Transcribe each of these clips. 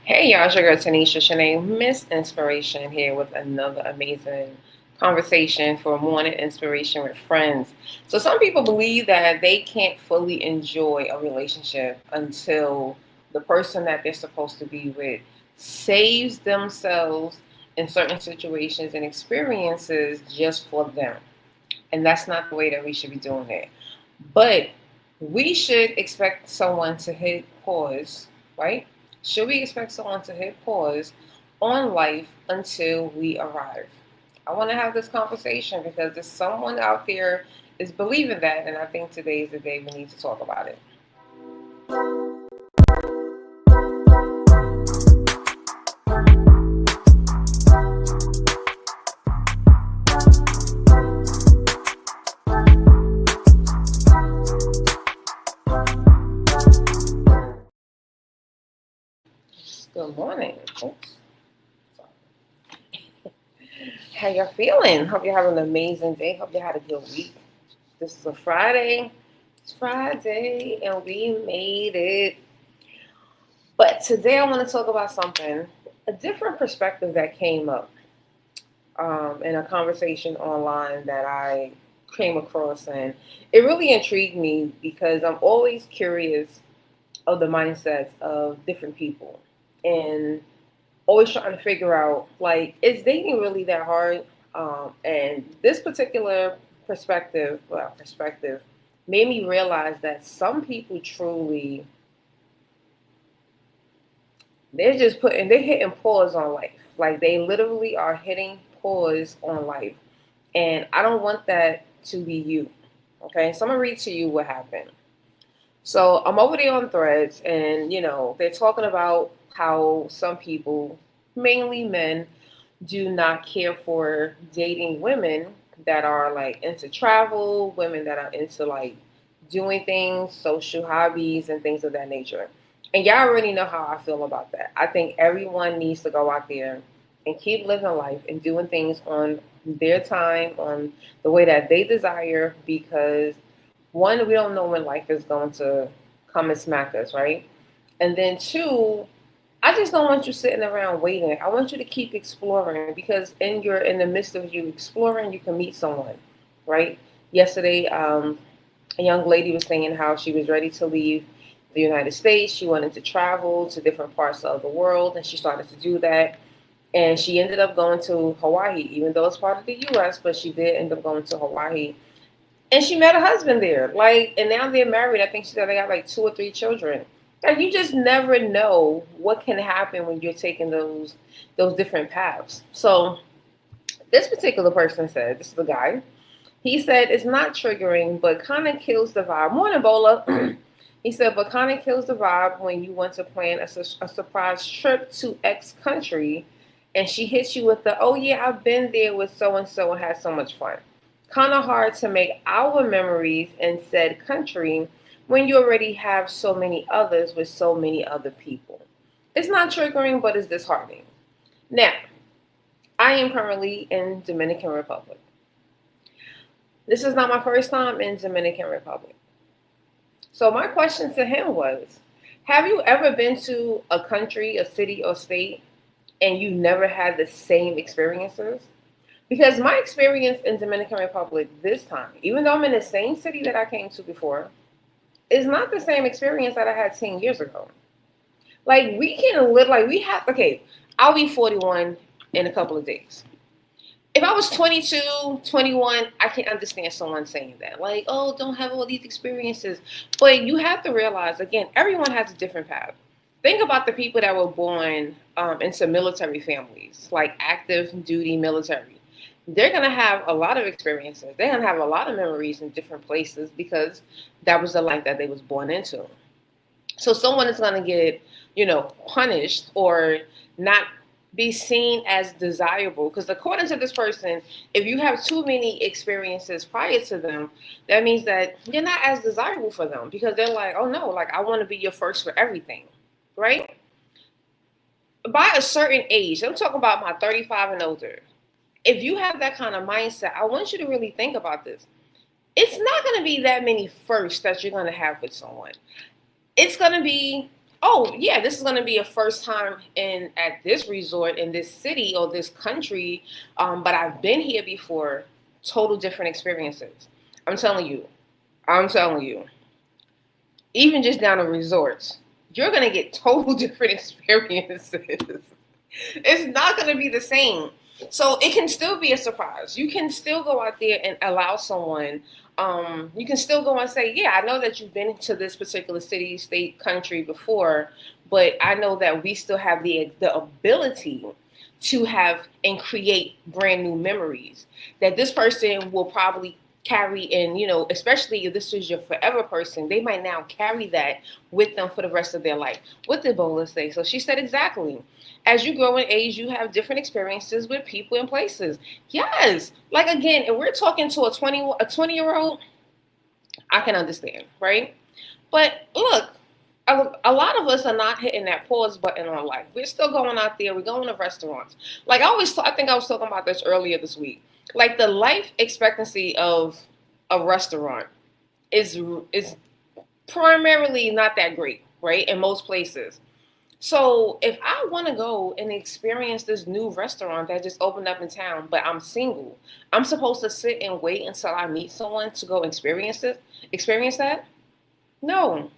Hey y'all, it's your girl Tanisha Shanae, Miss Inspiration here with another amazing conversation for morning inspiration with friends. So some people believe that they can't fully enjoy a relationship until the person that they're supposed to be with saves themselves in certain situations and experiences just for them. And that's not the way that we should be doing it. But we should expect someone to hit pause, right? Should we expect someone to hit pause on life until we arrive? I want to have this conversation because there's someone out there is believing that, and I think today is the day we need to talk about it. Good morning. Oops. How y'all feeling? Hope you're having an amazing day. Hope you had a good week. This is a Friday. It's Friday, and we made it. But today I want to talk about something, a different perspective that came up in a conversation online that I came across. And it really intrigued me because I'm always curious of the mindsets of different people and always trying to figure out, like, is dating really that hard? And this particular perspective made me realize that some people truly, they're hitting pause on life. Like they literally are hitting pause on life. And I don't want that to be you. Okay, so I'm gonna read to you what happened. So I'm over there on threads, and they're talking about how some people, mainly men, do not care for dating women that are like into travel, women that are into like doing things, social hobbies, and things of that nature. And y'all already know how I feel about that. I think everyone needs to go out there and keep living life and doing things on their time, on the way that they desire, because one, we don't know when life is going to come and smack us, right? And then two, I just don't want you sitting around waiting. I want you to keep exploring because in the midst of you exploring, you can meet someone, right? Yesterday, a young lady was saying how she was ready to leave the United States. She wanted to travel to different parts of the world, and she started to do that. And she ended up going to Hawaii, even though it's part of the U.S., but she did end up going to Hawaii. And she met a husband there. Like, and now they're married. I think she said they got like two or three children. Like, you just never know what can happen when you're taking those different paths. So this particular person said, this is the guy. He said it's not triggering, but kind of kills the vibe. Morning, Bola. He said, but kind of kills the vibe when you want to plan a surprise trip to X country, and she hits you with the, oh yeah, I've been there with so and so and had so much fun. Kind of hard to make our memories in said country when you already have so many others with so many other people. It's not triggering, but it's disheartening. Now, I am currently in Dominican Republic. This is not my first time in Dominican Republic. So my question to him was, have you ever been to a country, a city, or state, and you never had the same experiences? Because my experience in Dominican Republic this time, even though I'm in the same city that I came to before, is not the same experience that I had 10 years ago. Like we can live like we have okay, I'll be 41 in a couple of days. If I was 22, 21, I can understand someone saying that. Like, oh, don't have all these experiences. But you have to realize, again, everyone has a different path. Think about the people that were born into military families, like active duty military. They're going to have a lot of experiences. They're going to have a lot of memories in different places because that was the life that they was born into. So someone is going to get, punished or not be seen as desirable because according to this person, if you have too many experiences prior to them, that means that you're not as desirable for them because they're like, oh no, like I want to be your first for everything, right? By a certain age, I'm talking about my 35 and older. If you have that kind of mindset, I want you to really think about this. It's not going to be that many firsts that you're going to have with someone. It's going to be, oh yeah, this is going to be a first time in at this resort in this city or this country, but I've been here before. Total different experiences. I'm telling you. I'm telling you. Even just down to resorts, you're going to get total different experiences. It's not going to be the same. So it can still be a surprise. You can still go out there and allow someone. You can still go and say, "Yeah, I know that you've been to this particular city, state, country before, but I know that we still have the ability to have and create brand new memories that this person will probably carry in, especially if this is your forever person, they might now carry that with them for the rest of their life." What did Bola say? So she said exactly. As you grow in age, you have different experiences with people and places. Yes. Like again, if we're talking to a 20-year-old, I can understand, right? But look, a lot of us are not hitting that pause button on life. We're still going out there. We're going to restaurants. Like I think I was talking about this earlier this week. Like the life expectancy of a restaurant is primarily not that great, right? In most places. So if I want to go and experience this new restaurant that just opened up in town, but I'm single, I'm supposed to sit and wait until I meet someone to go experience that? No.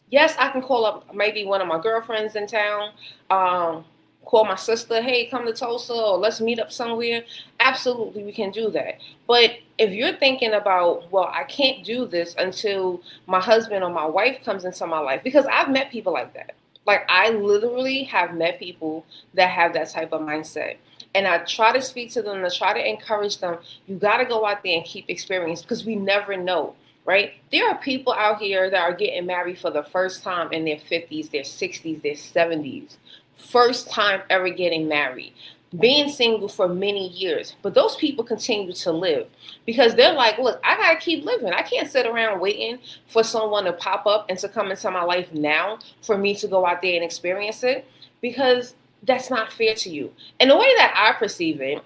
Yes, I can call up maybe one of my girlfriends in town, um, call my sister, hey, come to Tulsa or let's meet up somewhere. Absolutely, we can do that. But if you're thinking about, well, I can't do this until my husband or my wife comes into my life, because I've met people like that. Like, I literally have met people that have that type of mindset. And I try to speak to them, to try to encourage them. You got to go out there and keep experience because we never know, right? There are people out here that are getting married for the first time in their 50s, their 60s, their 70s. First time ever getting married, being single for many years. But those people continue to live because they're like, look, I got to keep living. I can't sit around waiting for someone to pop up and to come into my life now for me to go out there and experience it, because that's not fair to you. And the way that I perceive it,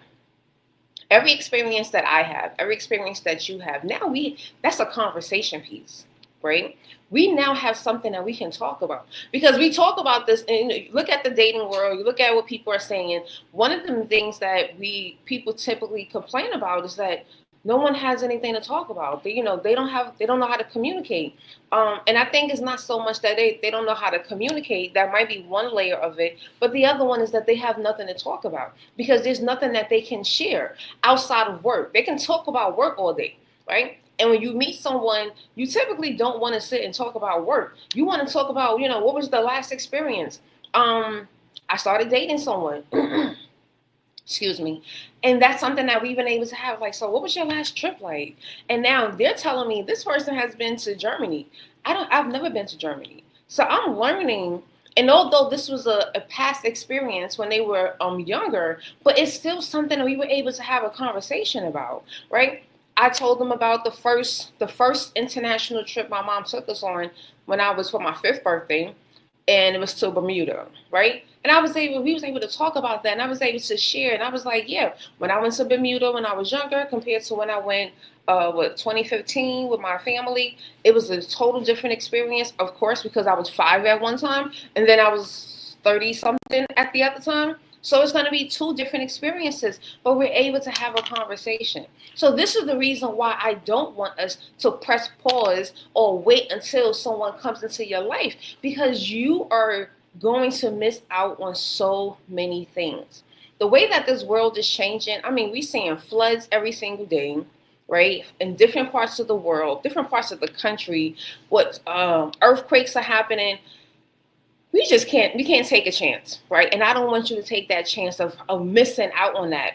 every experience that I have, every experience that you have, now that's a conversation piece, right? We now have something that we can talk about because we talk about this and look at the dating world, you look at what people are saying. One of the things that people typically complain about is that no one has anything to talk about. They don't know how to communicate. And I think it's not so much that they don't know how to communicate. That might be one layer of it. But the other one is that they have nothing to talk about because there's nothing that they can share outside of work. They can talk about work all day, right? And when you meet someone, you typically don't want to sit and talk about work. You want to talk about, what was the last experience? I started dating someone. Excuse me. And that's something that we've been able to have. Like, so what was your last trip like? And now they're telling me this person has been to Germany. I've never been to Germany. So I'm learning. And although this was a past experience when they were younger, but it's still something that we were able to have a conversation about, right? I told them about the first international trip my mom took us on when I was for my 5th birthday, and it was to Bermuda, right? And we was able to talk about that, and I was able to share, and I was like, yeah, when I went to Bermuda when I was younger compared to when I went, 2015 with my family, it was a total different experience, of course, because I was 5 at one time, and then I was 30 something at the other time. So it's going to be 2 different experiences, but we're able to have a conversation. So this is the reason why I don't want us to press pause or wait until someone comes into your life, because you are going to miss out on so many things. The way that this world is changing, I mean, we're seeing floods every single day, right? In different parts of the world, different parts of the country, what earthquakes are happening. We can't take a chance, right? And I don't want you to take that chance of missing out on that,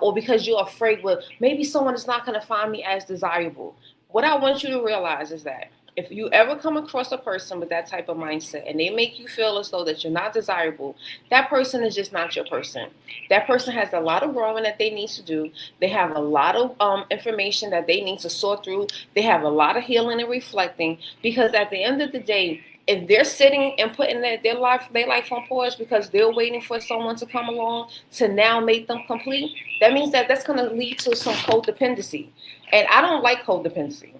or because you're afraid, well, maybe someone is not going to find me as desirable. What I want you to realize is that if you ever come across a person with that type of mindset and they make you feel as though that you're not desirable, that person is just not your person. That person has a lot of growing that they need to do. They have a lot of information that they need to sort through. They have a lot of healing and reflecting, because at the end of the day, if they're sitting and putting their life on pause because they're waiting for someone to come along to now make them complete, that means that that's going to lead to some codependency. And I don't like codependency.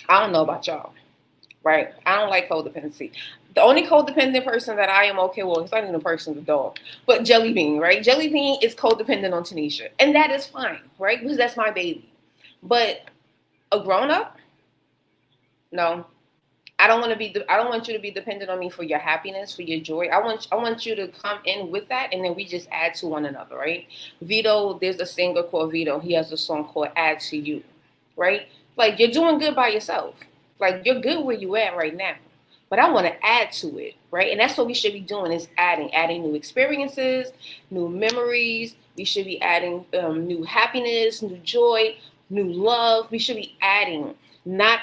I don't know about y'all, right? I don't like codependency. The only codependent person that I am okay with, it's not even a person, the dog, but Jelly Bean, right? Jelly Bean is codependent on Tanisha, and that is fine, right? Because that's my baby. But a grown up, no. I don't want to be. I don't want you to be dependent on me for your happiness, for your joy. I want you to come in with that, and then we just add to one another, right? Vito, there's a singer called Vito. He has a song called "Add to You," right? Like you're doing good by yourself. Like you're good where you at right now, but I want to add to it, right? And that's what we should be doing is adding new experiences, new memories. We should be adding new happiness, new joy, new love. We should be adding, not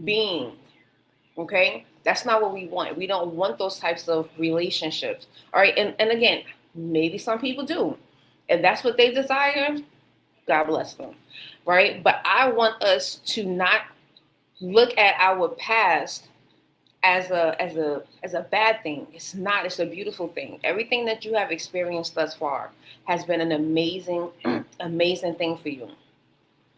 being. Okay, that's not what we want. We don't want those types of relationships. All right, and again, maybe some people do. If that's what they desire, God bless them. Right, but I want us to not look at our past as a bad thing. It's not. It's a beautiful thing. Everything that you have experienced thus far has been an amazing amazing thing for you.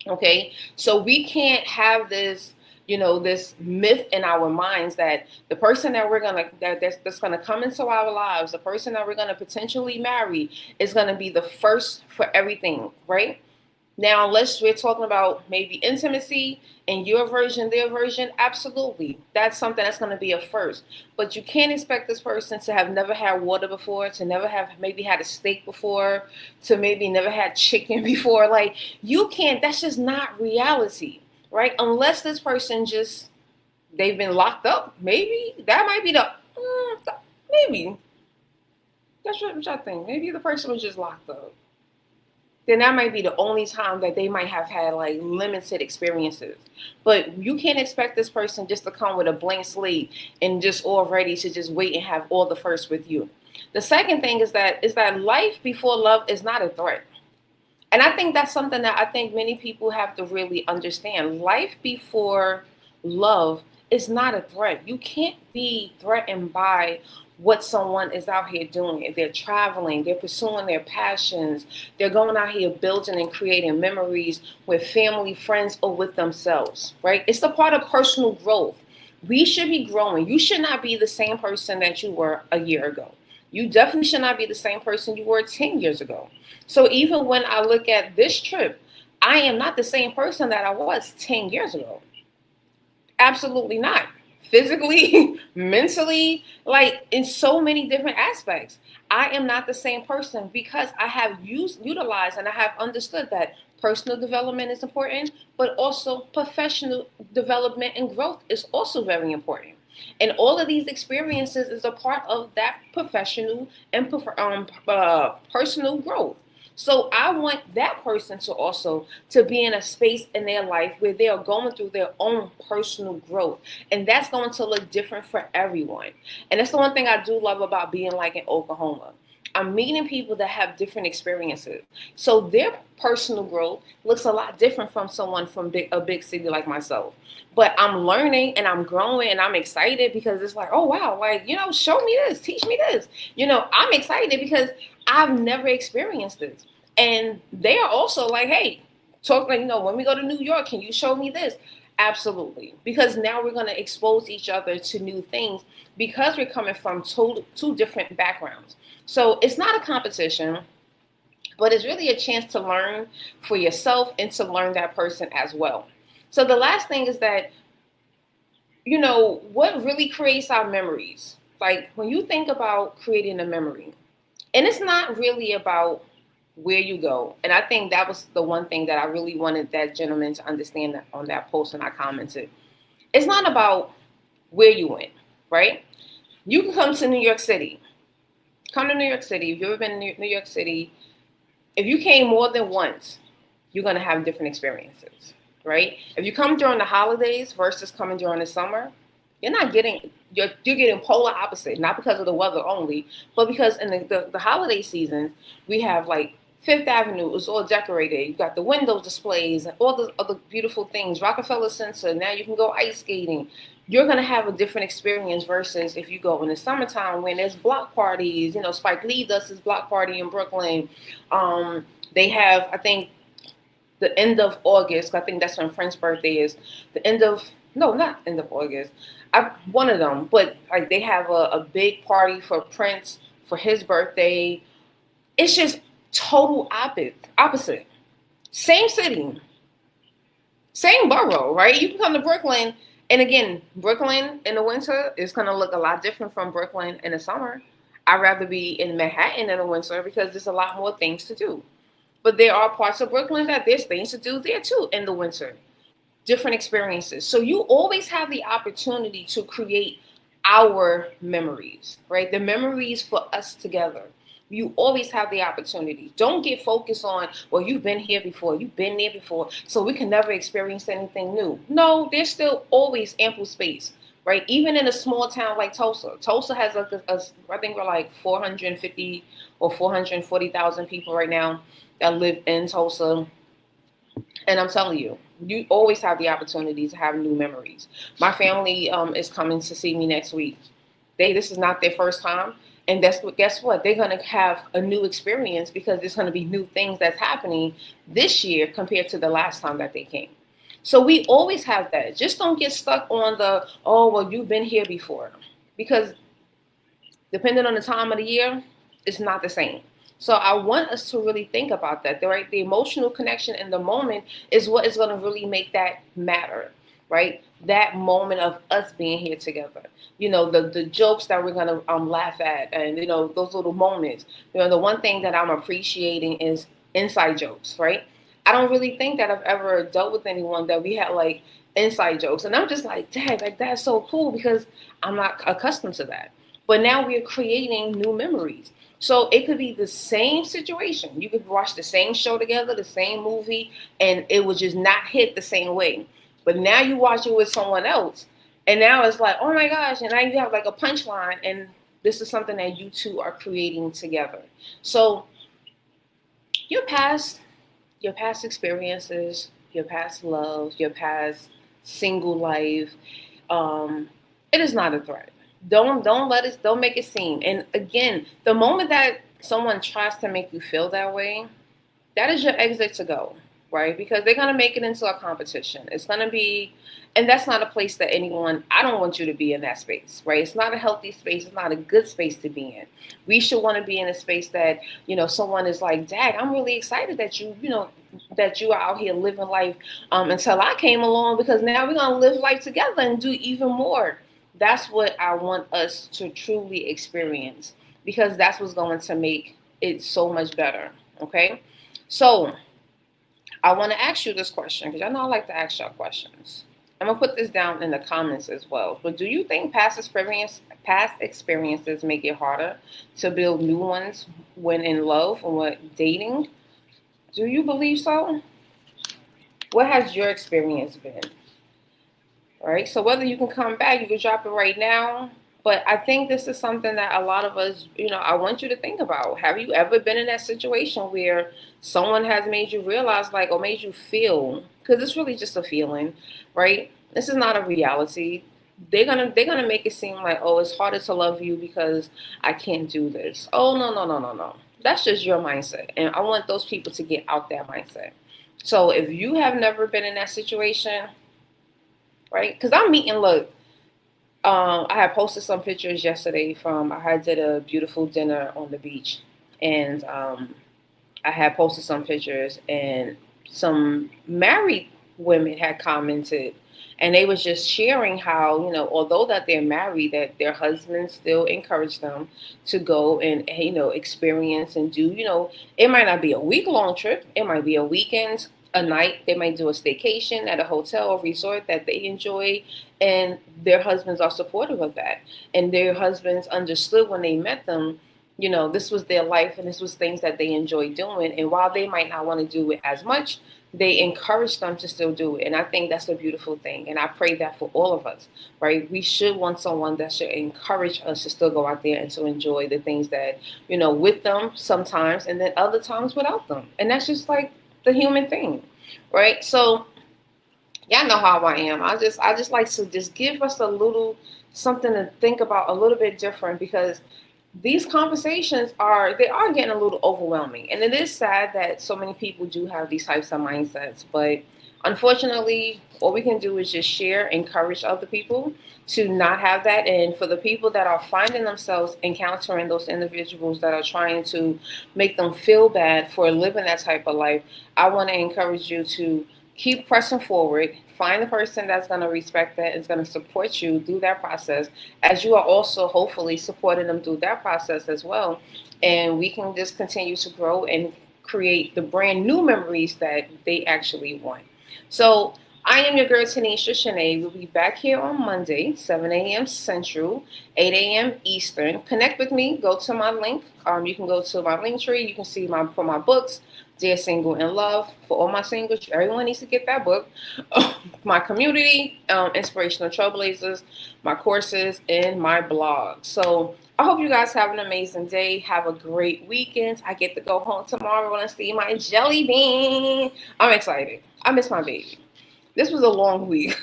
Okay, so we can't have this, this myth in our minds that the person that we're gonna that's gonna come into our lives, the person that we're gonna potentially marry, is gonna be the first for everything, right? Now, unless we're talking about maybe intimacy and your version, their version, absolutely. That's something that's going to be a first. But you can't expect this person to have never had water before, to never have maybe had a steak before, to maybe never had chicken before. Like, you can't, that's just not reality, right? Unless this person just, they've been locked up. Maybe that might be maybe. That's what I think. Maybe the person was just locked up, then that might be the only time that they might have had like limited experiences. But you can't expect this person just to come with a blank slate and just all ready to just wait and have all the first with you. The second thing is that life before love is not a threat. And I think that's something that I think many people have to really understand. Life before love is not a threat. You can't be threatened by what someone is out here doing. If they're traveling, they're pursuing their passions, they're going out here building and creating memories with family, friends, or with themselves, right? It's a part of personal growth. We should be growing. You should not be the same person that you were a year ago. You definitely should not be the same person you were 10 years ago. So even when I look at this trip, I am not the same person that I was 10 years ago. Absolutely not. Physically, mentally, like in so many different aspects. I am not the same person because I have utilized, and I have understood that personal development is important, but also professional development and growth is also very important. And all of these experiences is a part of that professional and personal growth. So I want that person to also to be in a space in their life where they are going through their own personal growth. And that's going to look different for everyone. And that's the one thing I do love about being like in Oklahoma. I'm meeting people that have different experiences. So their personal growth looks a lot different from someone from a big city like myself. But I'm learning and I'm growing and I'm excited because it's like, oh, wow, like, show me this, teach me this. I'm excited because I've never experienced this. And they are also like, hey, talk like, when we go to New York, can you show me this? Absolutely. Because now we're going to expose each other to new things because we're coming from two different backgrounds. So it's not a competition, but it's really a chance to learn for yourself and to learn that person as well. So the last thing is that, what really creates our memories? Like when you think about creating a memory, and it's not really about where you go. And I think that was the one thing that I really wanted that gentleman to understand that on that post, and I commented. It's not about where you went, right? You can come to New York City. Come to New York City. If you've ever been in New York City, if you came more than once, you're going to have different experiences, right? If you come during the holidays versus coming during the summer, you're getting polar opposite, not because of the weather only, but because in the holiday season, we have like Fifth Avenue is all decorated. You got the window displays and all the other beautiful things. Rockefeller Center, now you can go ice skating. You're going to have a different experience versus if you go in the summertime when there's block parties. Spike Lee does his block party in Brooklyn. They have, I think, the end of August. I think that's when Prince's birthday is. The end of No, not end of August. One of them, but like they have a big party for Prince for his birthday. It's just total opposite. Same city, same borough, right? You can come to Brooklyn, and again, Brooklyn in the winter is going to look a lot different from Brooklyn in the summer. I'd rather be in Manhattan in the winter because there's a lot more things to do. But there are parts of Brooklyn that there's things to do there too in the winter, different experiences. So you always have the opportunity to create our memories, right? The memories for us together. You always have the opportunity. Don't get focused on, well, you've been here before, you've been there before, so we can never experience anything new. No, there's still always ample space, right? Even in a small town like Tulsa. Tulsa has I think we're like 450 or 440,000 people right now that live in Tulsa. And I'm telling you, you always have the opportunity to have new memories. My family is coming to see me next week. This is not their first time, and guess what? They're gonna have a new experience because there's gonna be new things that's happening this year compared to the last time that they came. So we always have that. Just don't get stuck on the, oh well, you've been here before, because depending on the time of the year, it's not the same. So I want us to really think about that. Right, the emotional connection in the moment is what is going to really make that matter. Right, that moment of us being here together. The jokes that we're going to laugh at, and those little moments. The one thing that I'm appreciating is inside jokes. Right, I don't really think that I've ever dealt with anyone that we had like inside jokes, and I'm just like, dang, like that's so cool because I'm not accustomed to that. But now we're creating new memories. So it could be the same situation. You could watch the same show together, the same movie, and it would just not hit the same way. But now you watch it with someone else, and now it's like, oh my gosh, and now you have like a punchline, and this is something that you two are creating together. So your past, your past experiences, your past love, your past single life, it is not a threat. Don't make it seem. And again, the moment that someone tries to make you feel that way, that is your exit to go, right? Because they're gonna make it into a competition. It's gonna be, and that's not a place that anyone. I don't want you to be in that space, right? It's not a healthy space. It's not a good space to be in. We should want to be in a space that someone is like, Dad, I'm really excited that that you are out here living life until I came along because now we're gonna live life together and do even more. That's what I want us to truly experience because that's what's going to make it so much better. Okay. So I want to ask you this question because I know I like to ask y'all questions. I'm gonna put this down in the comments as well. But do you think past experiences make it harder to build new ones when in love or when dating? Do you believe so? What has your experience been? All right. So whether you can come back, you can drop it right now. But I think this is something that a lot of us, I want you to think about. Have you ever been in that situation where someone has made you realize, like, or made you feel, because it's really just a feeling, right? This is not a reality. They're gonna make it seem like, oh, it's harder to love you because I can't do this. Oh no, no, no, no, no. That's just your mindset. And I want those people to get out that mindset. So if you have never been in that situation, right? Because I'm meeting, look, I had posted some pictures yesterday I had did a beautiful dinner on the beach, and I had posted some pictures, and some married women had commented, and they was just sharing how although that they're married, that their husbands still encourage them to go and experience and do it might not be a week long trip, it might be a weekend, a night. They might do a staycation at a hotel or resort that they enjoy, and their husbands are supportive of that. And their husbands understood when they met them, this was their life and this was things that they enjoy doing. And while they might not want to do it as much, they encourage them to still do it. And I think that's a beautiful thing. And I pray that for all of us, right? We should want someone that should encourage us to still go out there and to enjoy the things that, with them sometimes, and then other times without them. And that's just like the human thing, right? So y'all know how I am. I just like to just give us a little something to think about a little bit different, because these conversations are getting a little overwhelming, and it is sad that so many people do have these types of mindsets. But Unfortunately, all we can do is just share, encourage other people to not have that. And for the people that are finding themselves encountering those individuals that are trying to make them feel bad for living that type of life, I want to encourage you to keep pressing forward. Find the person that's going to respect that, is going to support you through that process, as you are also hopefully supporting them through that process as well. And we can just continue to grow and create the brand new memories that they actually want. So I am your girl Tanisha Shanae. We'll be back here on Monday, 7 a.m. Central, 8 a.m. Eastern. Connect with me. Go to my link. You can go to my link tree. You can see my books, Dear Single in Love. For all my singles, everyone needs to get that book. My community, Inspirational Trailblazers, my courses, and my blog. So I hope you guys have an amazing day. Have a great weekend. I get to go home tomorrow and see my jelly bean. I'm excited. I miss my baby. This was a long week.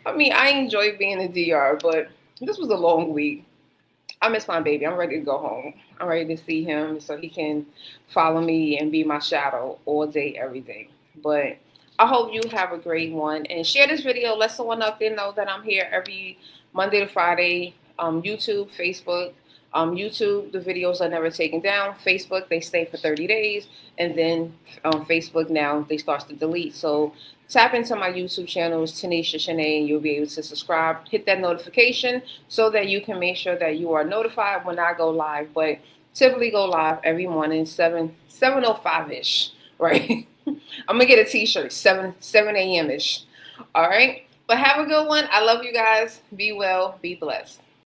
I mean, I enjoy being in DR, but this was a long week. I miss my baby. I'm ready to go home. I'm ready to see him so he can follow me and be my shadow all day, every day. But I hope you have a great one and share this video. Let someone out there know that I'm here every Monday to Friday. YouTube, Facebook. YouTube, the videos are never taken down. Facebook, they stay for 30 days. And then Facebook now, they start to delete. So tap into my YouTube channel, it's Tanisha Shanae, and you'll be able to subscribe. Hit that notification so that you can make sure that you are notified when I go live. But typically go live every morning, 7:05-ish, right? I'm gonna get a t-shirt, 7 a.m. ish. All right. But have a good one. I love you guys. Be well, be blessed.